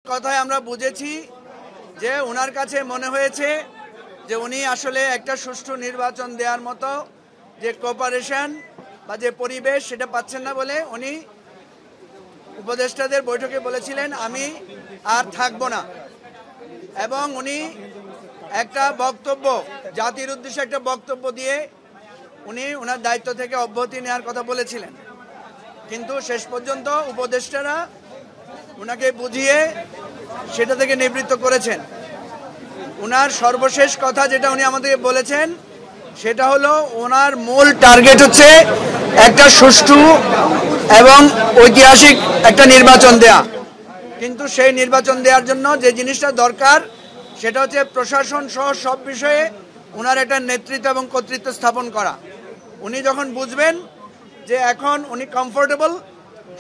কথায় আমরা বুঝেছি যে ওনার কাছে মনে হয়েছে যে উনি আসলে একটা সুষ্ঠু নির্বাচন দেওয়ার মতো যে কোঅপারেশন বা যে পরিবেশ সেটা পাচ্ছেন না বলে উনি উপদেষ্টাদের বৈঠকে বলেছিলেন আমি আর থাকবো না। এবং উনি একটা বক্তব্য জাতির উদ্দেশ্যে একটা বক্তব্য দিয়ে উনি ওনার দায়িত্ব থেকে অব্যাহতি নেওয়ার কথা বলেছিলেন, কিন্তু শেষ পর্যন্ত উপদেষ্টারা ওনাকে বুঝিয়ে সেটা থেকে নিবৃত্ত করেছেন। ওনার সর্বশেষ কথা যেটা উনি আমাদেরকে বলেছেন সেটা হলো ওনার মূল টার্গেট হচ্ছে একটা সুষ্ঠু এবং ঐতিহাসিক একটা নির্বাচন দেয়া। কিন্তু সেই নির্বাচন দেওয়ার জন্য যে জিনিসটা দরকার সেটা হচ্ছে প্রশাসন সহ সব বিষয়ে ওনার একটা নেতৃত্ব এবং কর্তৃত্ব স্থাপন করা। উনি যখন বুঝবেন যে এখন উনি কমফোর্টেবল,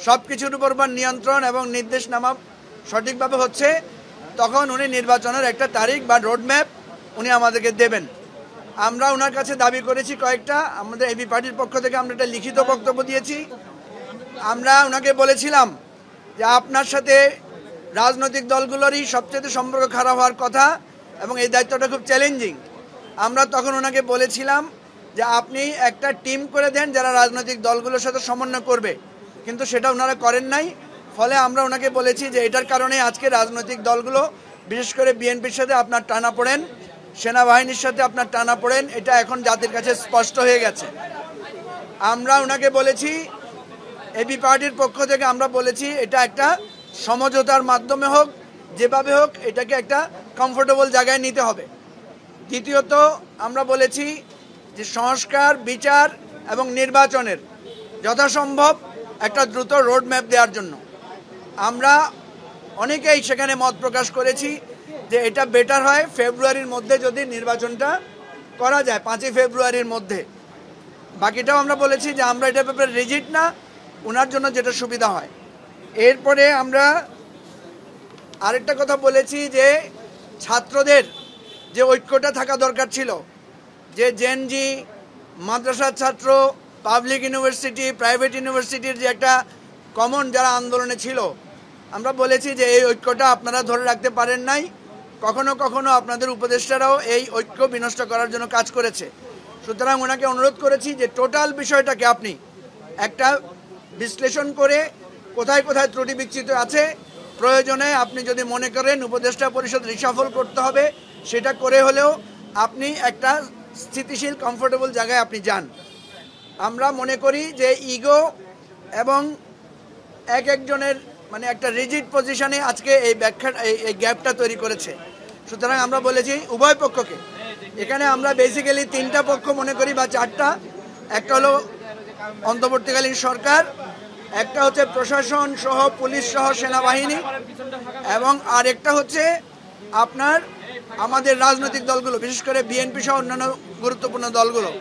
সব কিছুর উপর নিয়ন্ত্রণ এবং নির্দেশনামা সঠিকভাবে হচ্ছে, তখন উনি নির্বাচনের একটা তারিখ বা রোডম্যাপ উনি আমাদেরকে দেবেন। আমরা ওনার কাছে দাবি করেছি কয়েকটা, আমাদের এবি পার্টির পক্ষ থেকে আমরা একটা লিখিত বক্তব্য দিয়েছি। আমরা ওনাকে বলেছিলাম যে আপনার সাথে রাজনৈতিক দলগুলোরই সবচেয়ে সম্পর্ক খারাপ হওয়ার কথা এবং এই দায়িত্বটা খুব চ্যালেঞ্জিং। আমরা তখন ওনাকে বলেছিলাম যে আপনি একটা টিম করে দেন যারা রাজনৈতিক দলগুলোর সাথে সমন্বয় করবে, কিন্তু সেটা ওনারা করেন নাই। ফলে আমরা ওনাকে বলেছি যে এটার কারণে আজকে রাজনৈতিক দলগুলো বিশেষ করে বিএনপির সাথে আপনার টানা পড়েন, সেনাবাহিনীর সাথে আপনার টানা পড়েন, এটা এখন জাতির কাছে স্পষ্ট হয়ে গেছে। আমরা ওনাকে বলেছি, এবি পার্টির পক্ষ থেকে আমরা বলেছি এটা একটা সমঝোতার মাধ্যমে হোক, যেভাবে হোক এটাকে একটা কমফোর্টেবল জায়গায় নিতে হবে। দ্বিতীয়ত আমরা বলেছি যে সংস্কার, বিচার এবং নির্বাচনের যথাসম্ভব একটা দ্রুত রোড ম্যাপ দেওয়ার জন্য আমরা অনেকেই সেখানে মত প্রকাশ করেছি যে এটা বেটার হয় ফেব্রুয়ারির মধ্যে যদি নির্বাচনটা করা যায়, 5ই ফেব্রুয়ারির মধ্যে। বাকিটাও আমরা বলেছি যে আমরা এটা ব্যাপারে রিজিড না, ওনার জন্য যেটা সুবিধা হয়। এরপরে আমরা আরেকটা কথা বলেছি যে ছাত্রদের যে ঐক্যটা থাকা দরকার ছিল, যে জেনজি, মাদ্রাসার ছাত্র, পাবলিক ইউনিভার্সিটি, প্রাইভেট ইউনিভার্সিটির যে একটা কমন যারা আন্দোলনে ছিল, আমরা বলেছি যে এই ঐক্যটা আপনারা ধরে রাখতে পারেন নাই। কখনো কখনো আপনাদের উপদেষ্টারাও এই ঐক্য বিনষ্ট করার জন্য কাজ করেছে। সুতরাং ওনাকে অনুরোধ করেছি যে টোটাল বিষয়টাকে আপনি একটা বিশ্লেষণ করে কোথায় কোথায় ত্রুটি বিচ্যুত আছে, প্রয়োজনে আপনি যদি মনে করেন উপদেষ্টা পরিষদ রিশাফল করতে হবে সেটা করে হলেও আপনি একটা স্থিতিশীল কমফোর্টেবল জায়গায় আপনি যান। আমরা মনে করি যে ইগো এবং এক একজনের মানে একটা রিজিড পজিশনে আজকে এই ব্যাখ্যা এই গ্যাপটা তৈরি করেছে। সুতরাং আমরা বলেছি উভয় পক্ষকে, এখানে আমরা বেসিক্যালি 3টা পক্ষ মনে করি বা 4টা। একটা হলো অন্তর্বর্তীকালীন সরকার, একটা হচ্ছে প্রশাসন সহ পুলিশ সহ সেনাবাহিনী, এবং আরেকটা হচ্ছে আপনার আমাদের রাজনৈতিক দলগুলো, বিশেষ করে বিএনপি সহ অন্যান্য গুরুত্বপূর্ণ দলগুলো।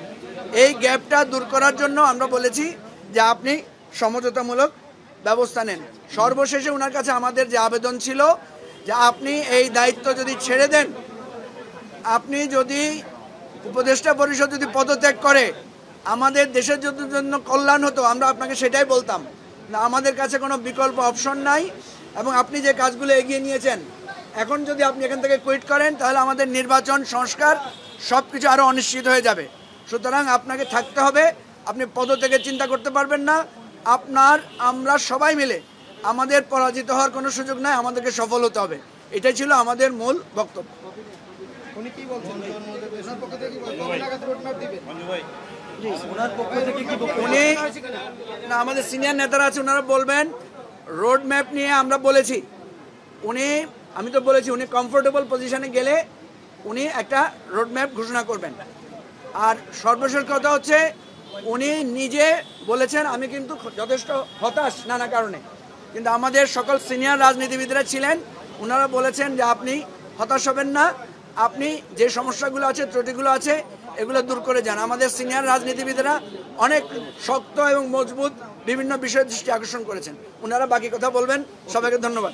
এই গ্যাপটা দূর করার জন্য আমরা বলেছি যে আপনি সমঝোতামূলক ব্যবস্থা নেন। সর্বশেষে ওনার কাছে আমাদের যে আবেদন ছিল যে আপনি এই দায়িত্ব যদি ছেড়ে দেন, আপনি যদি উপদেষ্টা পরিষদ যদি পদত্যাগ করে আমাদের দেশের জন্য কল্যাণ হতো, আমরা আপনাকে সেটাই বলতাম না। আমাদের কাছে কোনো বিকল্প অপশন নাই, এবং আপনি যে কাজগুলো এগিয়ে নিয়েছেন, এখন যদি আপনি এখান থেকে কুইট করেন তাহলে আমাদের নির্বাচন, সংস্কার সব কিছু আরও অনিশ্চিত হয়ে যাবে। সুতরাং আপনাকে থাকতে হবে, আপনি পদত্যাগের চিন্তা করতে পারবেন না। আমরা সবাই মিলে আমাদের পরাজিত হওয়ার কোনো সুযোগ নাই, আমাদেরকে সফল হতে হবে। এটাই ছিল আমাদের মূল বক্তব্য। উনি না, আমাদের সিনিয়র নেতারা আছে, ওনারা বলবেন। রোড ম্যাপ নিয়ে আমরা বলেছি, আমি তো বলেছি উনি কমফোর্টেবল পজিশনে গেলে উনি একটা রোড ম্যাপ ঘোষণা করবেন। আর সর্বশেষ কথা হচ্ছে উনি নিজে বলেছেন আমি কিন্তু যথেষ্ট হতাশ নানা কারণে, কিন্তু আমাদের সকল সিনিয়র রাজনীতিবিদরা ছিলেন, ওনারা বলেছেন যে আপনি হতাশ হবেন না, আপনি যে সমস্যাগুলো আছে, ত্রুটিগুলো আছে, এগুলো দূর করে যান। আমাদের সিনিয়র রাজনীতিবিদরা অনেক শক্ত এবং মজবুত বিভিন্ন বিষয়ে দৃষ্টি আকর্ষণ করেছেন। ওনারা বাকি কথা বলবেন। সবাইকে ধন্যবাদ।